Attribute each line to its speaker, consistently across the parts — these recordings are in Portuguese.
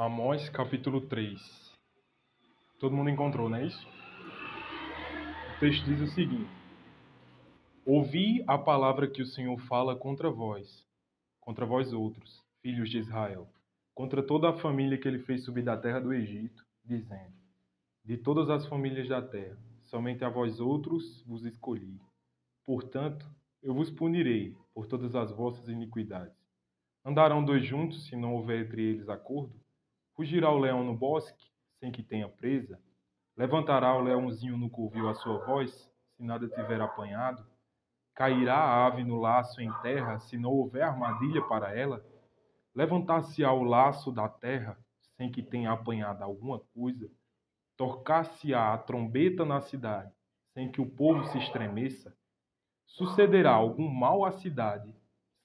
Speaker 1: Amós capítulo 3. Todo mundo encontrou, não é isso? O texto diz o seguinte: Ouvi a palavra que o Senhor fala contra vós outros, filhos de Israel, contra toda a família que ele fez subir da terra do Egito, dizendo: De todas as famílias da terra, somente a vós outros vos escolhi. Portanto, eu vos punirei por todas as vossas iniquidades. Andarão dois juntos, se não houver entre eles acordo? Fugirá o leão no bosque, sem que tenha presa? Levantará o leãozinho no covil a sua voz, se nada tiver apanhado? Cairá a ave no laço em terra, se não houver armadilha para ela? Levantar-se-á o laço da terra, sem que tenha apanhado alguma coisa? Tocar-se-á a trombeta na cidade, sem que o povo se estremeça? Sucederá algum mal à cidade,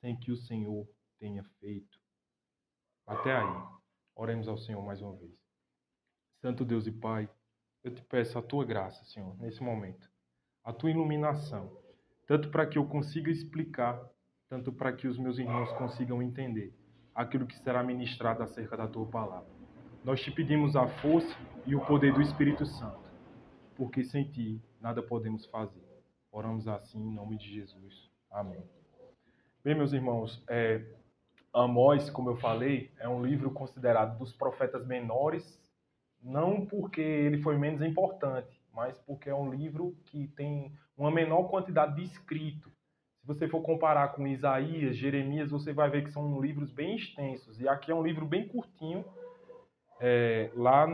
Speaker 1: sem que o Senhor tenha feito? Até aí. Oremos ao Senhor mais uma vez. Santo Deus e Pai, eu te peço a tua graça, Senhor, nesse momento. A tua iluminação, tanto para que eu consiga explicar, tanto para que os meus irmãos consigam entender aquilo que será ministrado acerca da tua palavra. Nós te pedimos a força e o poder do Espírito Santo, porque sem ti nada podemos fazer. Oramos assim em nome de Jesus. Amém. Bem, meus irmãos, Amós, como eu falei, é um livro considerado dos profetas menores, não porque ele foi menos importante, mas porque é um livro que tem uma menor quantidade de escrito. Se você for comparar com Isaías, Jeremias, você vai ver que são livros bem extensos. E aqui é um livro bem curtinho, lá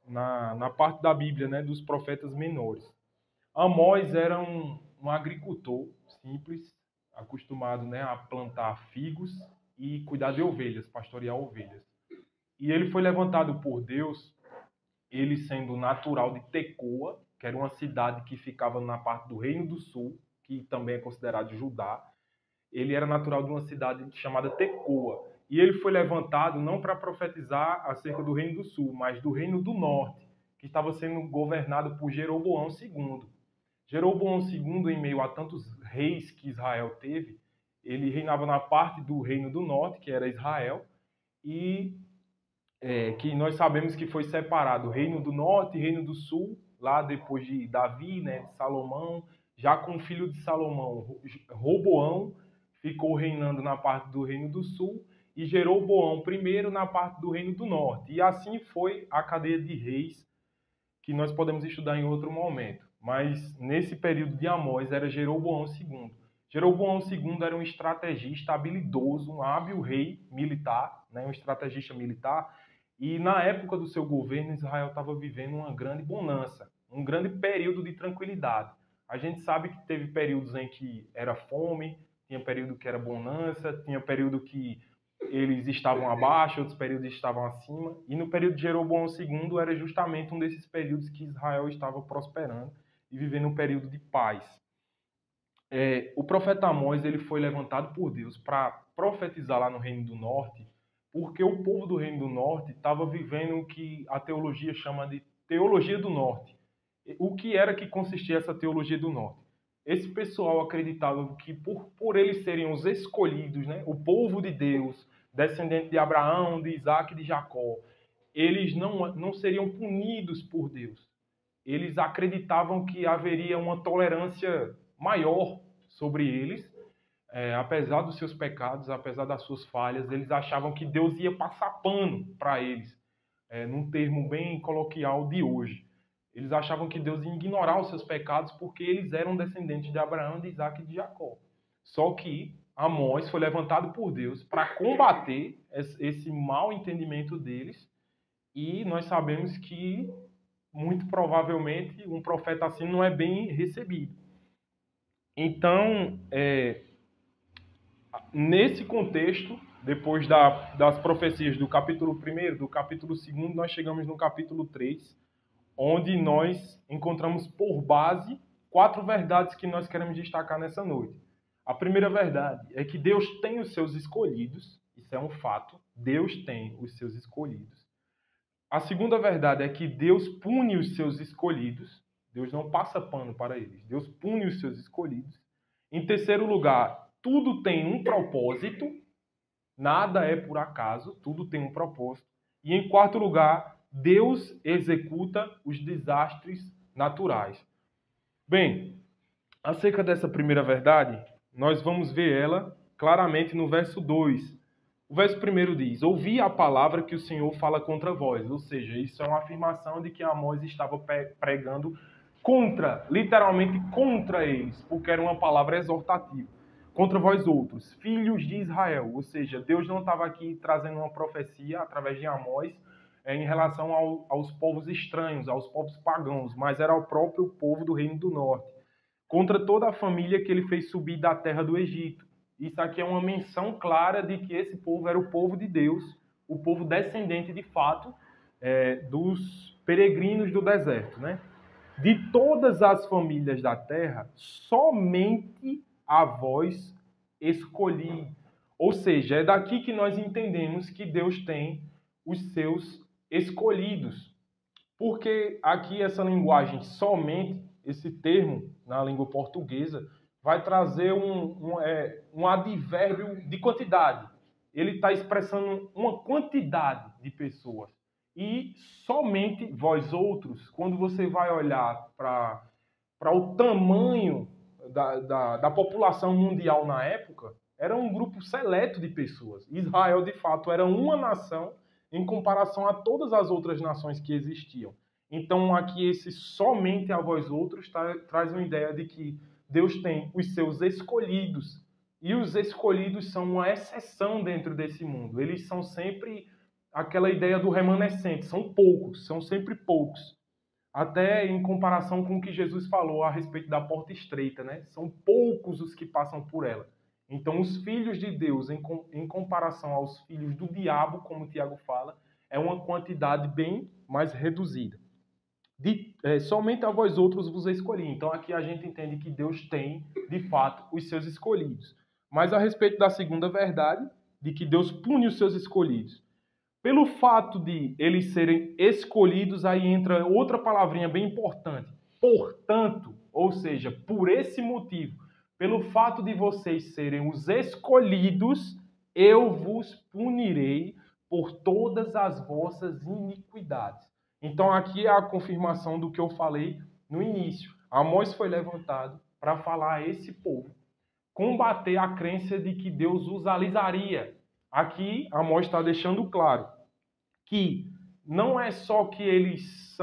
Speaker 1: na parte da Bíblia, né, dos profetas menores. Amós era um agricultor simples, acostumado, né, a plantar figos e cuidar de ovelhas, pastorear ovelhas. E ele foi levantado por Deus, ele sendo natural de Tecoa, que era uma cidade que ficava na parte do Reino do Sul, que também é considerado Judá. Ele era natural de uma cidade chamada Tecoa. E ele foi levantado não para profetizar acerca do Reino do Sul, mas do Reino do Norte, que estava sendo governado por Jeroboão II. Jeroboão II, em meio a tantos reis que Israel teve, ele reinava na parte do Reino do Norte, que era Israel, e que nós sabemos que foi separado o Reino do Norte e Reino do Sul, lá depois de Davi, né, de Salomão, já com o filho de Salomão, Roboão, ficou reinando na parte do Reino do Sul, e Jeroboão primeiro na parte do Reino do Norte. E assim foi a cadeia de reis, que nós podemos estudar em outro momento. Mas nesse período de Amós era Jeroboão II. Jeroboão II era um estrategista habilidoso, um hábil rei militar, né, um estrategista militar, e na época do seu governo, Israel estava vivendo uma grande bonança, um grande período de tranquilidade. A gente sabe que teve períodos em que era fome, tinha período que era bonança, tinha período que eles estavam abaixo, outros períodos estavam acima, e no período de Jeroboão II era justamente um desses períodos que Israel estava prosperando e vivendo um período de paz. O profeta Amós ele foi levantado por Deus para profetizar lá no Reino do Norte, porque o povo do Reino do Norte estava vivendo o que a teologia chama de teologia do Norte. O que era que consistia essa teologia do Norte? Esse pessoal acreditava que por eles serem os escolhidos, né, o povo de Deus, descendente de Abraão, de Isaac e de Jacó, eles não seriam punidos por Deus. Eles acreditavam que haveria uma tolerância maior sobre eles, apesar dos seus pecados, apesar das suas falhas, eles achavam que Deus ia passar pano para eles, num termo bem coloquial de hoje. Eles achavam que Deus ia ignorar os seus pecados porque eles eram descendentes de Abraão, de Isaac e de Jacó. Só que Amós foi levantado por Deus para combater esse mau entendimento deles, e nós sabemos que, muito provavelmente, um profeta assim não é bem recebido. Então, nesse contexto, depois das profecias do capítulo 1, do capítulo 2, nós chegamos no capítulo 3, onde nós encontramos por base 4 verdades que nós queremos destacar nessa noite. A primeira verdade é que Deus tem os seus escolhidos, isso é um fato, Deus tem os seus escolhidos. A segunda verdade é que Deus pune os seus escolhidos, Deus não passa pano para eles, Deus pune os seus escolhidos. Em terceiro lugar, tudo tem um propósito, nada é por acaso, tudo tem um propósito. E em quarto lugar, Deus executa os desastres naturais. Bem, acerca dessa primeira verdade, nós vamos ver ela claramente no verso 2. O verso 1 diz: ouvi a palavra que o Senhor fala contra vós. Ou seja, isso é uma afirmação de que Amós estava pregando contra, literalmente contra eles, porque era uma palavra exortativa. Contra vós outros, filhos de Israel. Ou seja, Deus não estava aqui trazendo uma profecia através de Amós em relação aos povos estranhos, aos povos pagãos, mas era o próprio povo do Reino do Norte. Contra toda a família que ele fez subir da terra do Egito. Isso aqui é uma menção clara de que esse povo era o povo de Deus, o povo descendente de fato dos peregrinos do deserto, né? De todas as famílias da terra, somente a vós escolhi. Ou seja, é daqui que nós entendemos que Deus tem os seus escolhidos. Porque aqui essa linguagem somente, esse termo na língua portuguesa, vai trazer um advérbio de quantidade. Ele está expressando uma quantidade de pessoas. E somente vós outros, quando você vai olhar para o tamanho da população mundial na época, era um grupo seleto de pessoas. Israel, de fato, era uma nação em comparação a todas as outras nações que existiam. Então, aqui, esse somente a vós outros traz uma ideia de que Deus tem os seus escolhidos. E os escolhidos são uma exceção dentro desse mundo. Eles são sempre aquela ideia do remanescente. São poucos, são sempre poucos. Até em comparação com o que Jesus falou a respeito da porta estreita, né? São poucos os que passam por ela. Então, os filhos de Deus, em comparação aos filhos do diabo, como o Tiago fala, é uma quantidade bem mais reduzida. Somente a vós outros vos escolhi. Então, aqui a gente entende que Deus tem, de fato, os seus escolhidos. Mas a respeito da segunda verdade, de que Deus pune os seus escolhidos. Pelo fato de eles serem escolhidos, aí entra outra palavrinha bem importante. Portanto, ou seja, por esse motivo, pelo fato de vocês serem os escolhidos, eu vos punirei por todas as vossas iniquidades. Então aqui é a confirmação do que eu falei no início. Amós foi levantado para falar a esse povo, combater a crença de que Deus os alisaria. Aqui Amós está deixando claro que não é só que eles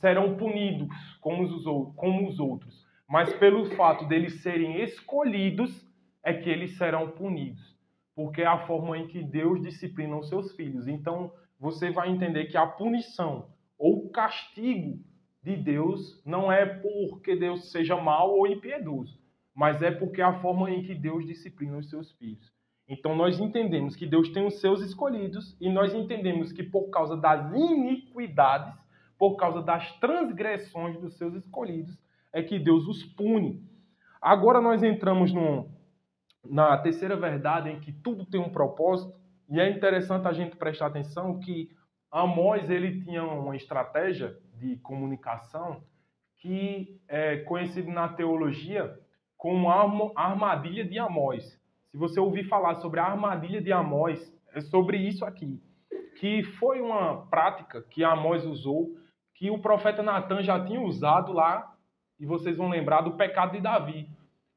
Speaker 1: serão punidos como os outros, mas pelo fato deles serem escolhidos é que eles serão punidos, porque é a forma em que Deus disciplina os seus filhos. Então, você vai entender que a punição ou o castigo de Deus não é porque Deus seja mau ou impiedoso, mas é porque é a forma em que Deus disciplina os seus filhos. Então, nós entendemos que Deus tem os seus escolhidos e nós entendemos que por causa das iniquidades, por causa das transgressões dos seus escolhidos, é que Deus os pune. Agora nós entramos na terceira verdade, em que tudo tem um propósito, e é interessante a gente prestar atenção que Amós ele tinha uma estratégia de comunicação que é conhecida na teologia como a armadilha de Amós. Se você ouvir falar sobre a armadilha de Amós, é sobre isso aqui, que foi uma prática que Amós usou, que o profeta Natan já tinha usado lá, e vocês vão lembrar do pecado de Davi.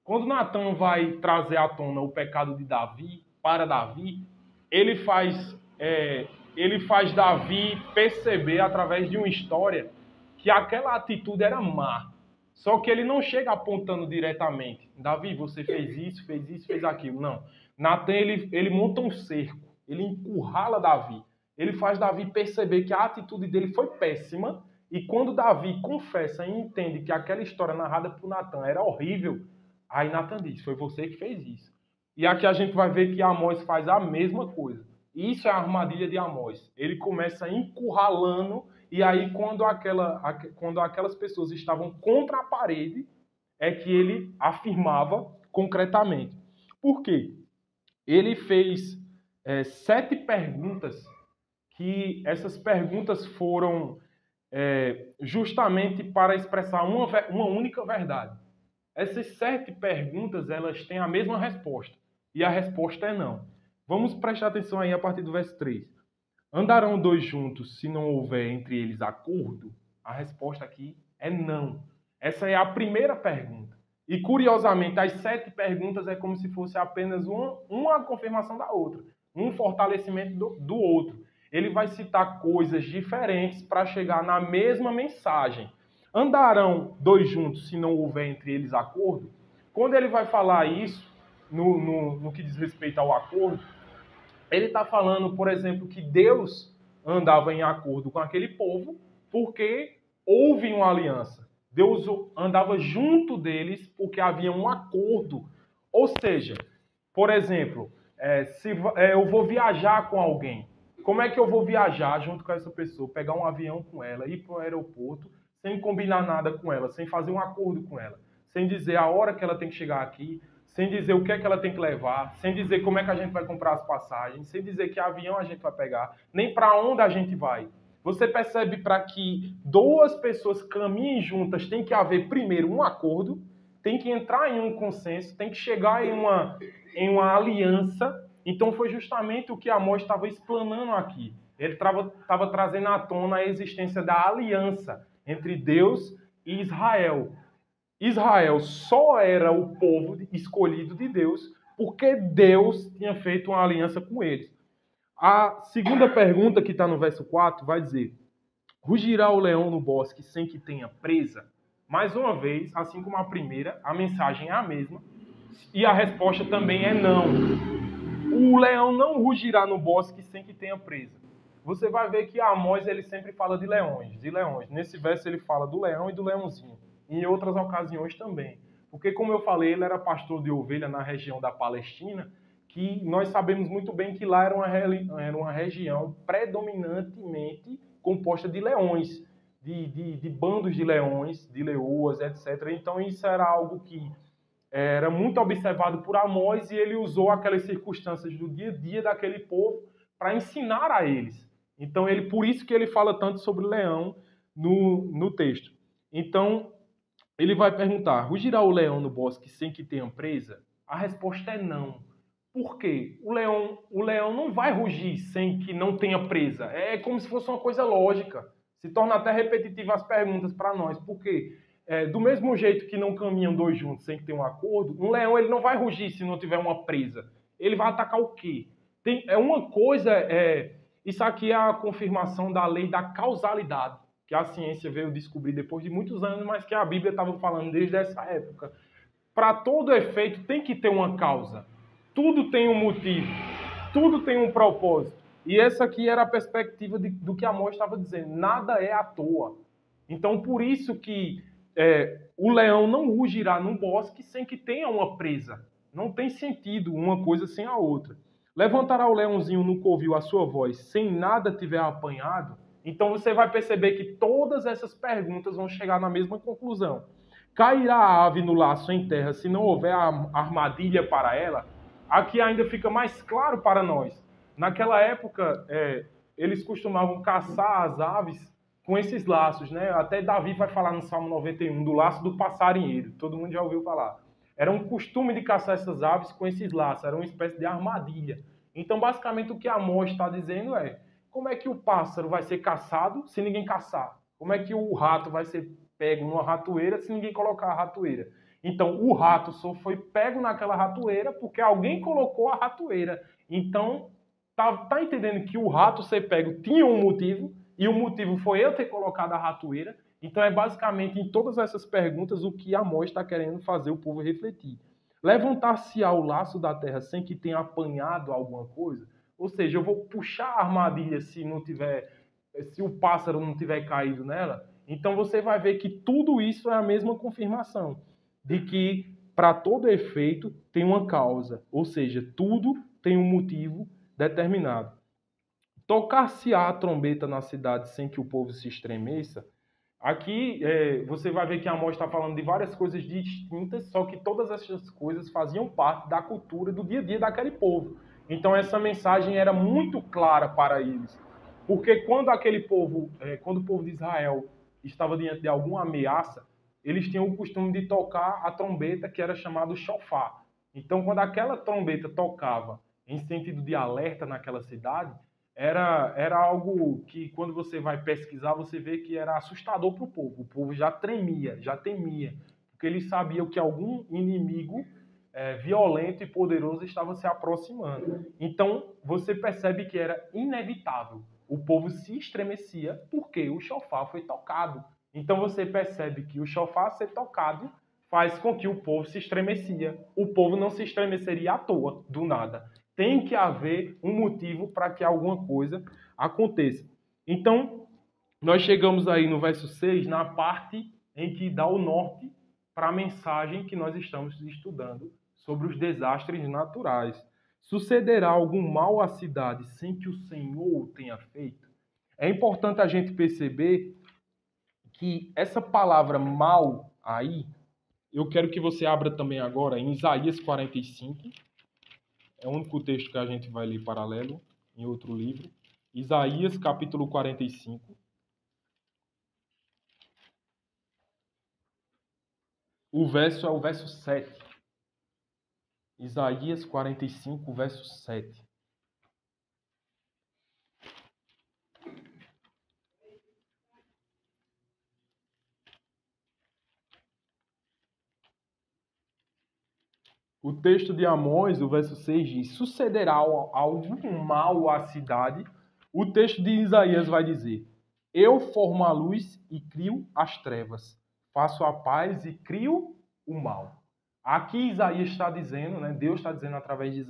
Speaker 1: Quando Natan vai trazer à tona o pecado de Davi, para Davi, ele faz Davi perceber, através de uma história, que aquela atitude era má. Só que ele não chega apontando diretamente. Davi, você fez isso, fez aquilo. Não. Natan, ele monta um cerco. Ele encurrala Davi. Ele faz Davi perceber que a atitude dele foi péssima. E quando Davi confessa e entende que aquela história narrada por Natan era horrível, aí Natan diz, foi você que fez isso. E aqui a gente vai ver que Amós faz a mesma coisa. Isso é a armadilha de Amós. Ele começa encurralando, e aí quando aquelas pessoas estavam contra a parede, é que ele afirmava concretamente. Por quê? Ele fez 7 perguntas, que essas perguntas foram justamente para expressar uma única verdade. Essas 7 perguntas, elas têm a mesma resposta. E a resposta é não. Vamos prestar atenção aí a partir do verso 3. Andarão dois juntos se não houver entre eles acordo? A resposta aqui é não. Essa é a primeira pergunta. E, curiosamente, as 7 perguntas é como se fosse apenas uma confirmação da outra, um fortalecimento do outro. Ele vai citar coisas diferentes para chegar na mesma mensagem. Andarão dois juntos se não houver entre eles acordo? Quando ele vai falar isso, no que diz respeito ao acordo, ele está falando, por exemplo, que Deus andava em acordo com aquele povo porque houve uma aliança. Deus andava junto deles porque havia um acordo. Ou seja, por exemplo, se eu vou viajar com alguém, como é que eu vou viajar junto com essa pessoa? Pegar um avião com ela, ir para o aeroporto, sem combinar nada com ela, sem fazer um acordo com ela, sem dizer a hora que ela tem que chegar aqui, sem dizer o que é que ela tem que levar, sem dizer como é que a gente vai comprar as passagens, sem dizer que avião a gente vai pegar, nem para onde a gente vai. Você percebe, para que duas pessoas caminhem juntas, tem que haver primeiro um acordo, tem que entrar em um consenso, tem que chegar em uma aliança. Então foi justamente o que Amós estava explanando aqui. Ele estava trazendo à tona a existência da aliança entre Deus e Israel. Israel só era o povo escolhido de Deus porque Deus tinha feito uma aliança com eles. A segunda pergunta, que está no verso 4, vai dizer: rugirá o leão no bosque sem que tenha presa? Mais uma vez, assim como a primeira, a mensagem é a mesma e a resposta também é não. O leão não rugirá no bosque sem que tenha presa. Você vai ver que Amós ele sempre fala de leões, de leões. Nesse verso ele fala do leão e do leãozinho. Em outras ocasiões também. Porque, como eu falei, ele era pastor de ovelha na região da Palestina, que nós sabemos muito bem que lá era uma região predominantemente composta de leões, de bandos de leões, de leoas, etc. Então isso era algo que era muito observado por Amós e ele usou aquelas circunstâncias do dia a dia daquele povo para ensinar a eles. Então, por isso que ele fala tanto sobre leão no texto. Então, ele vai perguntar: rugirá o leão no bosque sem que tenha presa? A resposta é não. Por quê? O leão não vai rugir sem que não tenha presa. É como se fosse uma coisa lógica. Se torna até repetitiva as perguntas para nós. Por quê? Do mesmo jeito que não caminham dois juntos sem que tenha um acordo, um leão ele não vai rugir se não tiver uma presa. Ele vai atacar o quê? Uma coisa, isso aqui é a confirmação da lei da causalidade, que a ciência veio descobrir depois de muitos anos, mas que a Bíblia estava falando desde essa época. Para todo efeito tem que ter uma causa. Tudo tem um motivo. Tudo tem um propósito. E essa aqui era a perspectiva do que Amós estava dizendo. Nada é à toa. Então, por isso que o leão não rugirá num bosque sem que tenha uma presa. Não tem sentido uma coisa sem a outra. Levantará o leãozinho no covil a sua voz sem nada tiver apanhado? Então você vai perceber que todas essas perguntas vão chegar na mesma conclusão. Cairá a ave no laço em terra se não houver armadilha para ela? Aqui ainda fica mais claro para nós. Naquela época, eles costumavam caçar as aves com esses laços, né? Até Davi vai falar no Salmo 91, do laço do passarinheiro. Todo mundo já ouviu falar. Era um costume de caçar essas aves com esses laços, era uma espécie de armadilha. Então, basicamente, o que Amós está dizendo é: como é que o pássaro vai ser caçado se ninguém caçar? Como é que o rato vai ser pego numa ratoeira se ninguém colocar a ratoeira? Então, o rato só foi pego naquela ratoeira porque alguém colocou a ratoeira. Então, tá entendendo que o rato ser pego tinha um motivo, e o motivo foi eu ter colocado a ratoeira. Então, é basicamente em todas essas perguntas o que Amós está querendo fazer o povo refletir. Levantar-se-á o laço da terra sem que tenha apanhado alguma coisa? Ou seja, eu vou puxar a armadilha se o pássaro não tiver caído nela. Então você vai ver que tudo isso é a mesma confirmação de que para todo efeito tem uma causa, ou seja, tudo tem um motivo determinado. Tocar-se-á a trombeta na cidade sem que o povo se estremeça? Aqui você vai ver que Amós está falando de várias coisas distintas, só que todas essas coisas faziam parte da cultura do dia a dia daquele povo. Então essa mensagem era muito clara para eles. Porque quando quando o povo de Israel estava diante de alguma ameaça, eles tinham o costume de tocar a trombeta que era chamado shofar. Então quando aquela trombeta tocava em sentido de alerta naquela cidade, era algo que, quando você vai pesquisar, você vê que era assustador para o povo. O povo já tremia, já temia, porque eles sabiam que algum inimigo violento e poderoso estava se aproximando. Então, você percebe que era inevitável. O povo se estremecia porque o chofar foi tocado. Então, você percebe que o chofar ser tocado faz com que o povo se estremecia. O povo não se estremeceria à toa, do nada. Tem que haver um motivo para que alguma coisa aconteça. Então, nós chegamos aí no verso 6, na parte em que dá o norte para a mensagem que nós estamos estudando sobre os desastres naturais. Sucederá algum mal à cidade sem que o Senhor o tenha feito? É importante a gente perceber que essa palavra mal aí, eu quero que você abra também agora em Isaías 45. É o único texto que a gente vai ler paralelo em outro livro. Isaías capítulo 45. O verso é o verso 7. Isaías 45, verso 7. O texto de Amós, o verso 6 diz: sucederá algum mal à cidade. O texto de Isaías vai dizer: eu formo a luz e crio as trevas. Faço a paz e crio o mal. Aqui Isaías está dizendo, né? Deus está dizendo através de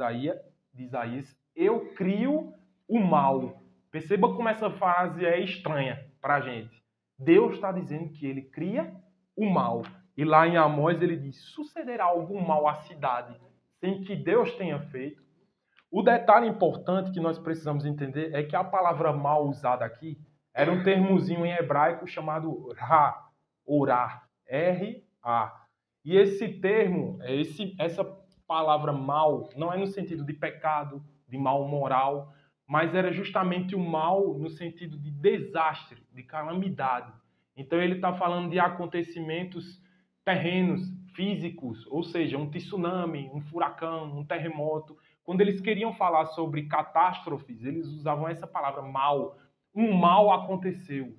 Speaker 1: Isaías, eu crio o mal. Perceba como essa frase é estranha para a gente. Deus está dizendo que ele cria o mal. E lá em Amós ele diz: sucederá algum mal à cidade sem que Deus tenha feito? O detalhe importante que nós precisamos entender é que a palavra mal usada aqui era um termozinho em hebraico chamado ra, orar, R-A. E esse termo, essa palavra mal, não é no sentido de pecado, de mal moral, mas era justamente o mal no sentido de desastre, de calamidade. Então ele está falando de acontecimentos terrenos, físicos, ou seja, um tsunami, um furacão, um terremoto. Quando eles queriam falar sobre catástrofes, eles usavam essa palavra mal. Um mal aconteceu,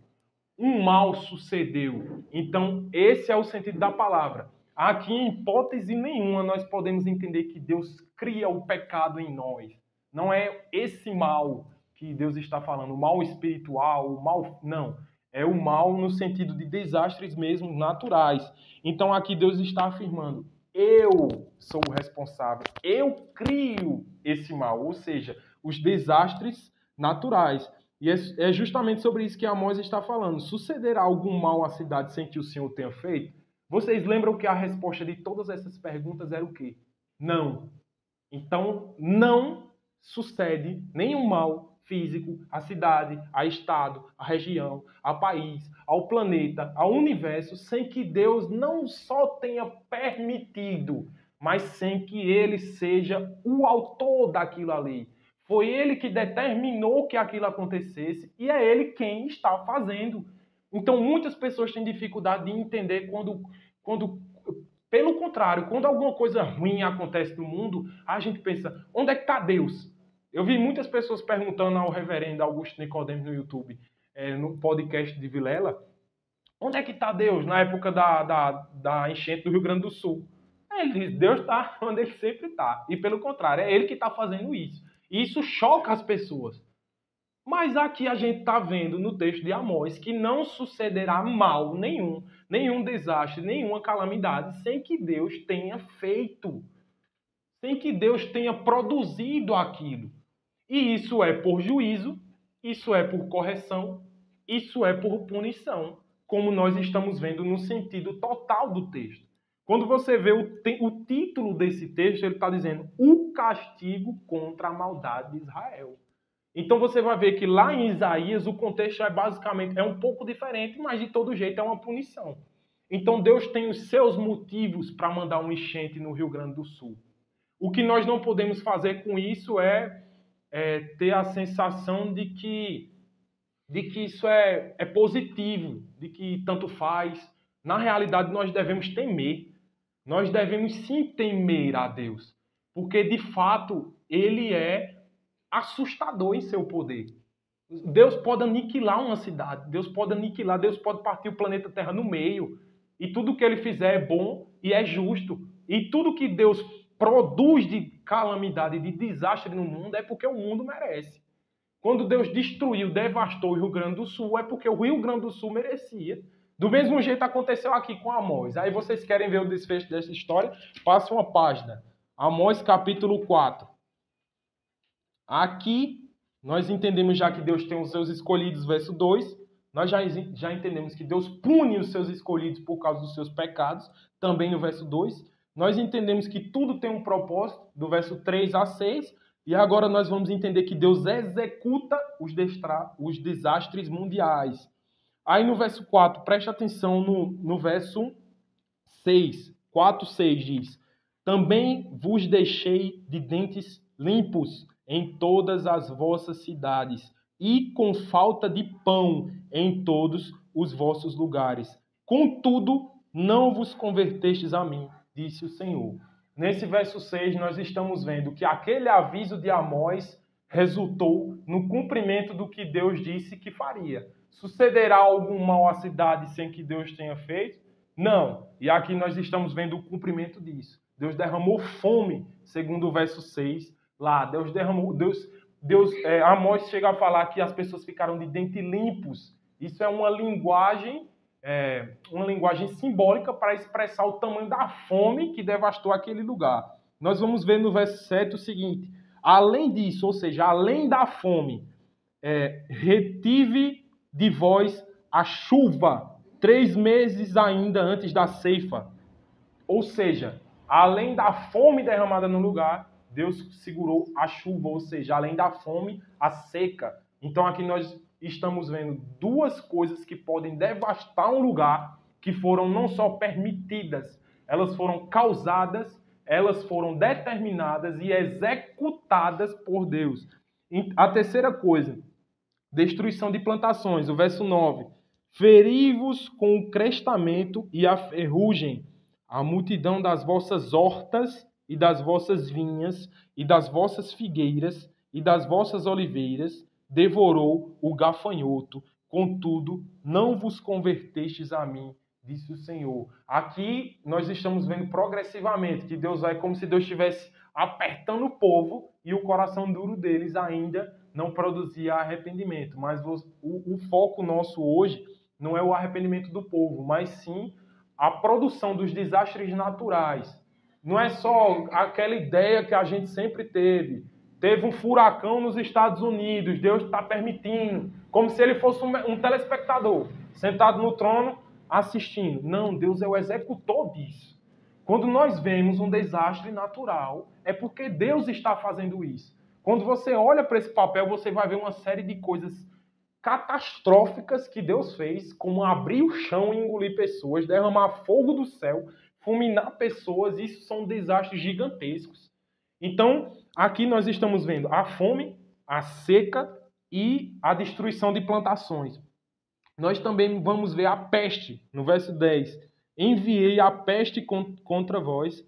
Speaker 1: um mal sucedeu. Então, esse é o sentido da palavra. Aqui, em hipótese nenhuma, nós podemos entender que Deus cria o pecado em nós. Não é esse mal que Deus está falando, o mal espiritual, o mal... Não. É o mal no sentido de desastres mesmo naturais. Então, aqui Deus está afirmando: eu sou o responsável, eu crio esse mal, ou seja, os desastres naturais. E é justamente sobre isso que Amós está falando. Sucederá algum mal à cidade sem que o Senhor tenha feito? Vocês lembram que a resposta de todas essas perguntas era o quê? Não. Então, não sucede nenhum mal físico à cidade, a estado, à região, ao país, ao planeta, ao universo, sem que Deus não só tenha permitido, mas sem que ele seja o autor daquilo ali. Foi ele que determinou que aquilo acontecesse e é ele quem está fazendo. Então, muitas pessoas têm dificuldade de entender quando pelo contrário, quando alguma coisa ruim acontece no mundo, a gente pensa: onde é que está Deus? Eu vi muitas pessoas perguntando ao reverendo Augusto Nicodemos no YouTube, no podcast de Vilela, onde é que está Deus na época da enchente do Rio Grande do Sul? Ele diz: Deus está onde ele sempre está. E pelo contrário, é ele que está fazendo isso. E isso choca as pessoas. Mas aqui a gente está vendo no texto de Amós que não sucederá mal nenhum, nenhum desastre, nenhuma calamidade, sem que Deus tenha feito, sem que Deus tenha produzido aquilo. E isso é por juízo, isso é por correção, isso é por punição, como nós estamos vendo no sentido total do texto. Quando você vê o título desse texto, ele está dizendo: o castigo contra a maldade de Israel. Então você vai ver que lá em Isaías o contexto é basicamente um pouco diferente, mas de todo jeito é uma punição. Então Deus tem os seus motivos para mandar um enchente no Rio Grande do Sul. O que nós não podemos fazer com isso é ter a sensação de que isso é positivo, de que tanto faz. Na realidade, nós devemos temer. Nós devemos sim temer a Deus, porque de fato Ele é assustador em seu poder. Deus pode aniquilar uma cidade, Deus pode aniquilar, Deus pode partir o planeta Terra no meio. E tudo que ele fizer é bom e é justo. E tudo que Deus produz de calamidade, de desastre no mundo, é porque o mundo merece. Quando Deus destruiu, devastou o Rio Grande do Sul, é porque o Rio Grande do Sul merecia. Do mesmo jeito aconteceu aqui com Amós. Aí vocês querem ver o desfecho dessa história? Passa uma página. Amós capítulo 4. Aqui nós entendemos já que Deus tem os seus escolhidos, verso 2. Nós já entendemos que Deus pune os seus escolhidos por causa dos seus pecados, também no verso 2. Nós entendemos que tudo tem um propósito, do verso 3 a 6. E agora nós vamos entender que Deus executa os desastres mundiais. Aí no verso 4, preste atenção no verso 6. 4, 6 diz: Também vos deixei de dentes limpos em todas as vossas cidades, e com falta de pão em todos os vossos lugares. Contudo, não vos convertestes a mim, disse o Senhor. Nesse verso 6, nós estamos vendo que aquele aviso de Amós resultou no cumprimento do que Deus disse que faria. Sucederá algum mal à cidade sem que Deus tenha feito? Não. E aqui nós estamos vendo o cumprimento disso. Deus derramou fome, segundo o verso 6. Lá, Deus derramou... Amós chega a falar que as pessoas ficaram de dentes limpos. Isso é uma linguagem simbólica para expressar o tamanho da fome que devastou aquele lugar. Nós vamos ver no verso 7 o seguinte: além disso, ou seja, além da fome, retive de vós a chuva 3 meses ainda antes da ceifa. Ou seja, além da fome derramada no lugar, Deus segurou a chuva, ou seja, além da fome, a seca. Então aqui nós estamos vendo duas coisas que podem devastar um lugar, que foram não só permitidas, elas foram causadas, elas foram determinadas e executadas por Deus. A terceira coisa, destruição de plantações, o verso 9. Feri-vos com o crestamento e a ferrugem, a multidão das vossas hortas e das vossas vinhas e das vossas figueiras e das vossas oliveiras devorou o gafanhoto. Contudo, não vos convertestes a mim, disse o Senhor. Aqui nós estamos vendo progressivamente que Deus vai como se Deus estivesse apertando o povo e o coração duro deles ainda não produzia arrependimento. Mas o foco nosso hoje não é o arrependimento do povo, mas sim a produção dos desastres naturais. Não é só aquela ideia que a gente sempre teve. Teve um furacão nos Estados Unidos, Deus está permitindo, como se ele fosse um telespectador, sentado no trono, assistindo. Não, Deus é o executor disso. Quando nós vemos um desastre natural, é porque Deus está fazendo isso. Quando você olha para esse papel, você vai ver uma série de coisas catastróficas que Deus fez, como abrir o chão e engolir pessoas, derramar fogo do céu, fulminar pessoas. Isso são desastres gigantescos. Então, aqui nós estamos vendo a fome, a seca e a destruição de plantações. Nós também vamos ver a peste, no verso 10. Enviei a peste contra vós,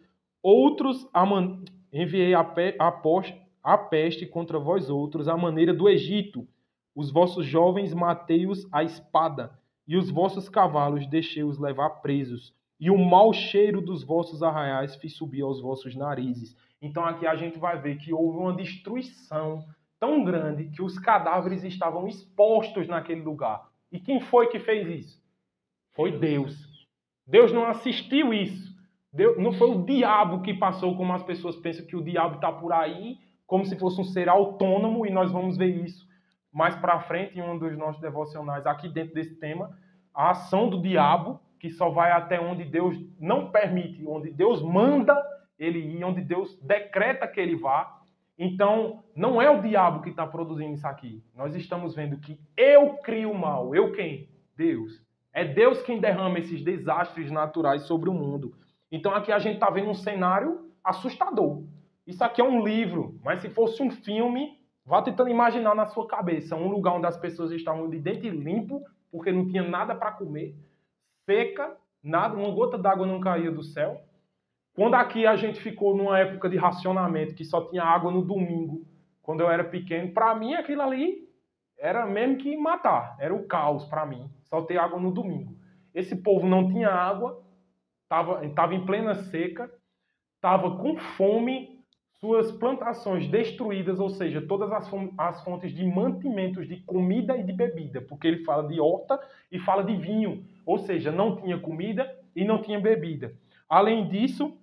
Speaker 1: enviei a peste contra vós outros, à maneira do Egito. Os vossos jovens matei-os à espada, e os vossos cavalos deixei-os levar presos. E o mau cheiro dos vossos arraiais fiz subir aos vossos narizes. Então aqui a gente vai ver que houve uma destruição tão grande que os cadáveres estavam expostos naquele lugar. E quem foi que fez isso? Foi Deus. Deus não assistiu isso. Não foi o diabo que passou, como as pessoas pensam que o diabo está por aí, como se fosse um ser autônomo, e nós vamos ver isso mais para frente em um dos nossos devocionais aqui dentro desse tema. A ação do diabo, que só vai até onde Deus não permite, onde Deus manda ele ir, onde Deus decreta que ele vá. Então, não é o diabo que está produzindo isso aqui. Nós estamos vendo que eu crio o mal. Eu quem? Deus. É Deus quem derrama esses desastres naturais sobre o mundo. Então, aqui a gente está vendo um cenário assustador. Isso aqui é um livro, mas se fosse um filme, vá tentando imaginar na sua cabeça um lugar onde as pessoas estavam de dente limpo, porque não tinha nada para comer, seca, nada, uma gota d'água não caía do céu. Quando aqui a gente ficou numa época de racionamento, que só tinha água no domingo, quando eu era pequeno, para mim aquilo ali era mesmo que matar, era o caos para mim, só ter água no domingo. Esse povo não tinha água, estava em plena seca, estava com fome, suas plantações destruídas, ou seja, todas as fontes de mantimentos de comida e de bebida, porque ele fala de horta e fala de vinho, ou seja, não tinha comida e não tinha bebida. Além disso,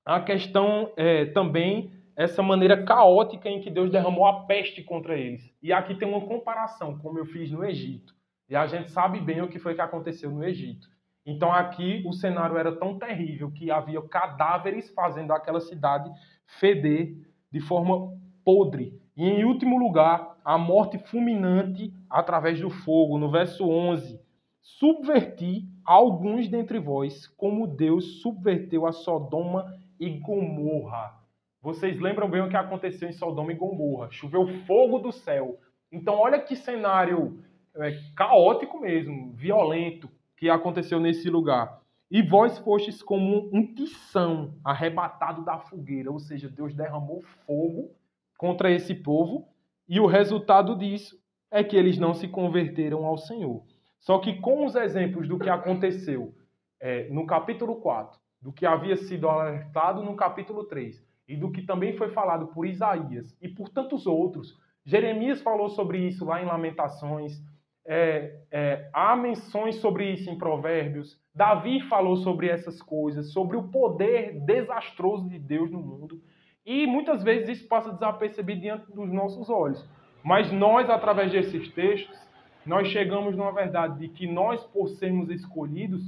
Speaker 1: a questão também essa maneira caótica em que Deus derramou a peste contra eles. E aqui tem uma comparação, como eu fiz no Egito. E a gente sabe bem o que foi que aconteceu no Egito. Então aqui o cenário era tão terrível que havia cadáveres fazendo aquela cidade feder de forma podre. E em último lugar, a morte fulminante através do fogo. No verso 11, subverti alguns dentre vós, como Deus subverteu a Sodoma e Gomorra. Vocês lembram bem o que aconteceu em Sodoma e Gomorra? Choveu fogo do céu. Então olha que cenário caótico mesmo, violento, que aconteceu nesse lugar. E vós fostes como um tição arrebatado da fogueira, ou seja, Deus derramou fogo contra esse povo, e o resultado disso é que eles não se converteram ao Senhor. Só que com os exemplos do que aconteceu no capítulo 4, do que havia sido alertado no capítulo 3, e do que também foi falado por Isaías e por tantos outros, Jeremias falou sobre isso lá em Lamentações, há menções sobre isso em Provérbios, Davi falou sobre essas coisas, sobre o poder desastroso de Deus no mundo, e muitas vezes isso passa desapercebido diante dos nossos olhos. Mas nós, através desses textos, nós chegamos numa verdade de que nós, por sermos escolhidos,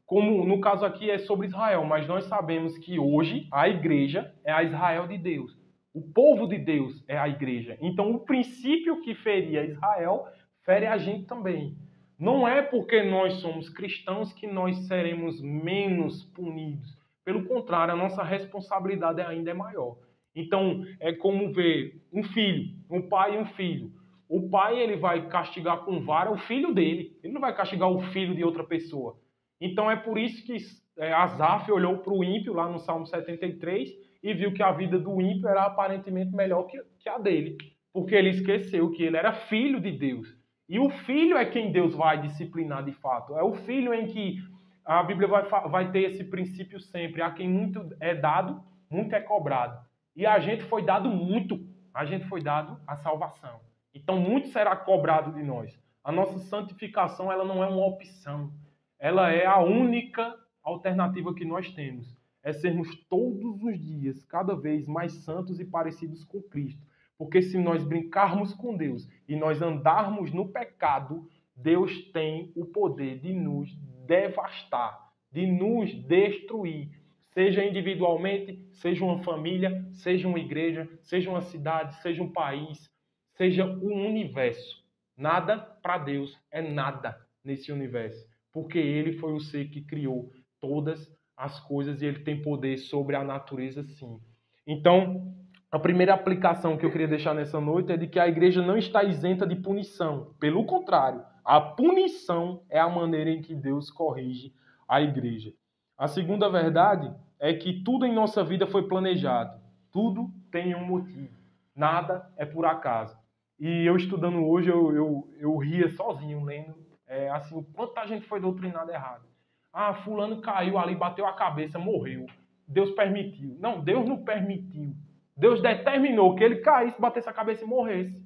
Speaker 1: como no caso aqui é sobre Israel, mas nós sabemos que hoje a igreja é a Israel de Deus. O povo de Deus é a igreja. Então, o princípio que feria Israel, fere a gente também. Não é porque nós somos cristãos que nós seremos menos punidos. Pelo contrário, a nossa responsabilidade ainda é maior. Então, é como ver um filho, um pai e um filho. O pai ele vai castigar com vara o filho dele. Ele não vai castigar o filho de outra pessoa. Então, é por isso que Asaf olhou para o ímpio, lá no Salmo 73, e viu que a vida do ímpio era aparentemente melhor que a dele, porque ele esqueceu que ele era filho de Deus. E o filho é quem Deus vai disciplinar de fato. É o filho em que a Bíblia vai ter esse princípio sempre. A quem muito é dado, muito é cobrado. E a gente foi dado muito. A gente foi dado a salvação. Então, muito será cobrado de nós. A nossa santificação ela não é uma opção. Ela é a única alternativa que nós temos. É sermos todos os dias cada vez mais santos e parecidos com Cristo. Porque se nós brincarmos com Deus e nós andarmos no pecado, Deus tem o poder de nos devastar, de nos destruir. Seja individualmente, seja uma família, seja uma igreja, seja uma cidade, seja um país, seja um universo. Nada para Deus é nada nesse universo. Porque Ele foi o ser que criou todas as coisas e Ele tem poder sobre a natureza, sim. Então, a primeira aplicação que eu queria deixar nessa noite é de que a igreja não está isenta de punição. Pelo contrário, a punição é a maneira em que Deus corrige a igreja. A segunda verdade é que tudo em nossa vida foi planejado. Tudo tem um motivo. Nada é por acaso. E eu estudando hoje, eu ria sozinho, lendo assim, o quanto a gente foi doutrinado errado. Ah, fulano caiu ali, bateu a cabeça, morreu. Deus permitiu. Não, Deus não permitiu. Deus determinou que ele caísse, batesse a cabeça e morresse.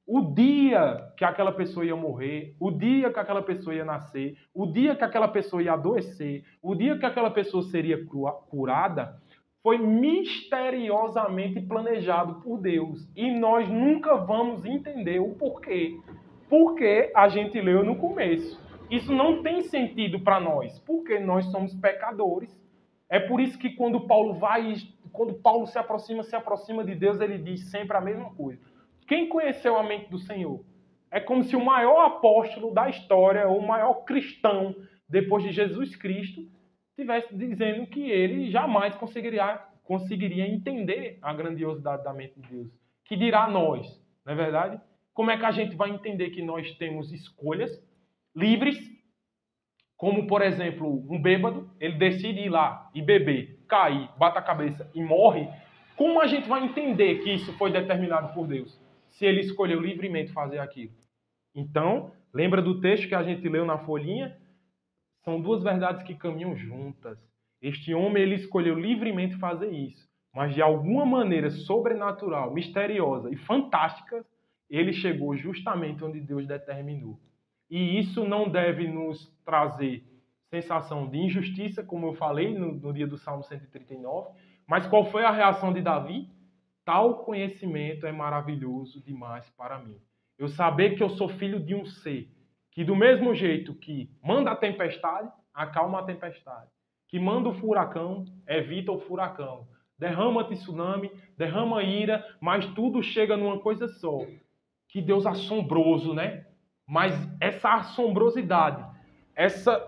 Speaker 1: O dia que aquela pessoa ia morrer, o dia que aquela pessoa ia nascer, o dia que aquela pessoa ia adoecer, o dia que aquela pessoa seria curada, foi misteriosamente planejado por Deus. E nós nunca vamos entender o porquê. Porque a gente leu no começo. Isso não tem sentido para nós, porque nós somos pecadores. É por isso que quando Paulo se aproxima de Deus, ele diz sempre a mesma coisa. Quem conheceu a mente do Senhor? É como se o maior apóstolo da história, o maior cristão depois de Jesus Cristo, estivesse dizendo que ele jamais conseguiria entender a grandiosidade da mente de Deus. Que dirá nós, não é verdade? Como é que a gente vai entender que nós temos escolhas livres, como, por exemplo, um bêbado, ele decide ir lá e beber, cair, bate a cabeça e morre. como a gente vai entender que isso foi determinado por Deus? Se ele escolheu livremente fazer aquilo. Então, lembra do texto que a gente leu na folhinha? São duas verdades que caminham juntas. Este homem, ele escolheu livremente fazer isso. Mas de alguma maneira sobrenatural, misteriosa e fantástica, ele chegou justamente onde Deus determinou. E isso não deve nos trazer sensação de injustiça, como eu falei no dia do Salmo 139. Mas qual foi a reação de Davi? Tal conhecimento é maravilhoso demais para mim. Eu saber que eu sou filho de um ser que, do mesmo jeito que manda a tempestade, acalma a tempestade. Que manda o furacão, evita o furacão. Derrama tsunami, derrama ira, mas tudo chega numa coisa só. Que Deus assombroso, né? Mas essa assombrosidade,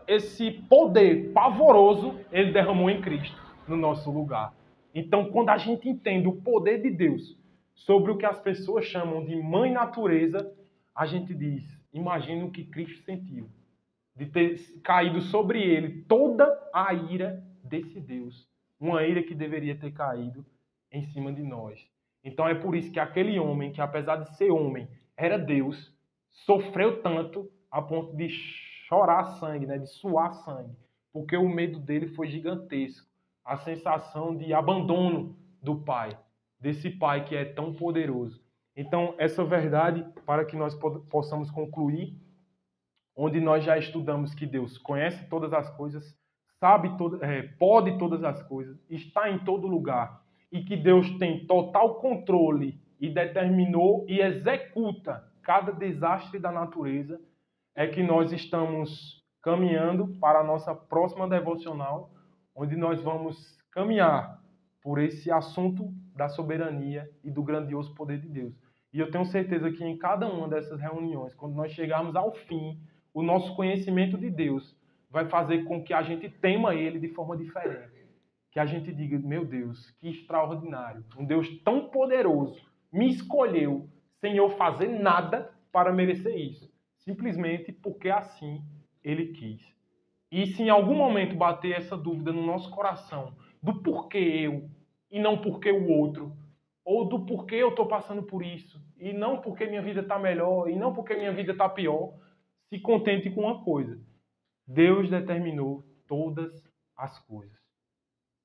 Speaker 1: esse poder pavoroso, ele derramou em Cristo, no nosso lugar. Então, quando a gente entende o poder de Deus sobre o que as pessoas chamam de mãe natureza, a gente diz, imagina o que Cristo sentiu. De ter caído sobre ele toda a ira desse Deus. Uma ira que deveria ter caído em cima de nós. Então é por isso que aquele homem, que apesar de ser homem, era Deus, sofreu tanto a ponto de chorar sangue, né? De suar sangue. Porque o medo dele foi gigantesco. A sensação de abandono do Pai. Desse Pai que é tão poderoso. Então, essa verdade, para que nós possamos concluir, onde nós já estudamos que Deus conhece todas as coisas, pode todas as coisas, está em todo lugar, e que Deus tem total controle e determinou e executa cada desastre da natureza, é que nós estamos caminhando para a nossa próxima devocional, onde nós vamos caminhar por esse assunto da soberania e do grandioso poder de Deus. E eu tenho certeza que em cada uma dessas reuniões, quando nós chegarmos ao fim, o nosso conhecimento de Deus vai fazer com que a gente tema Ele de forma diferente. Que a gente diga, meu Deus, que extraordinário. Um Deus tão poderoso me escolheu sem eu fazer nada para merecer isso. Simplesmente porque assim Ele quis. E se em algum momento bater essa dúvida no nosso coração do porquê eu e não porquê o outro, ou do porquê eu estou passando por isso, e não porque minha vida está melhor, e não porque minha vida está pior, se contente com uma coisa. Deus determinou todas as coisas.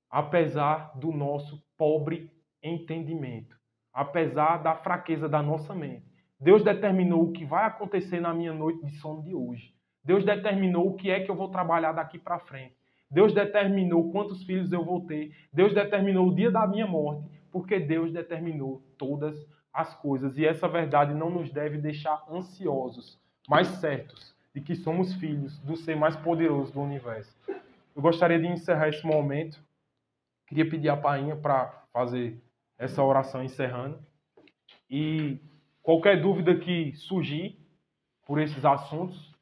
Speaker 1: Apesar do nosso pobre entendimento, apesar da fraqueza da nossa mente. Deus determinou o que vai acontecer na minha noite de sono de hoje. Deus determinou o que é que eu vou trabalhar daqui para frente. Deus determinou quantos filhos eu vou ter. Deus determinou o dia da minha morte, porque Deus determinou todas as coisas. E essa verdade não nos deve deixar ansiosos, mas certos de que somos filhos do ser mais poderoso do universo. Eu gostaria de encerrar esse momento. Queria pedir a Painha para fazer essa oração encerrando. E qualquer dúvida que surgir por esses assuntos,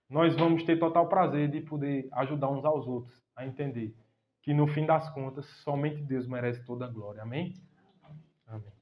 Speaker 1: nós vamos ter total prazer de poder ajudar uns aos outros a entender que, no fim das contas, somente Deus merece toda a glória. Amém? Amém.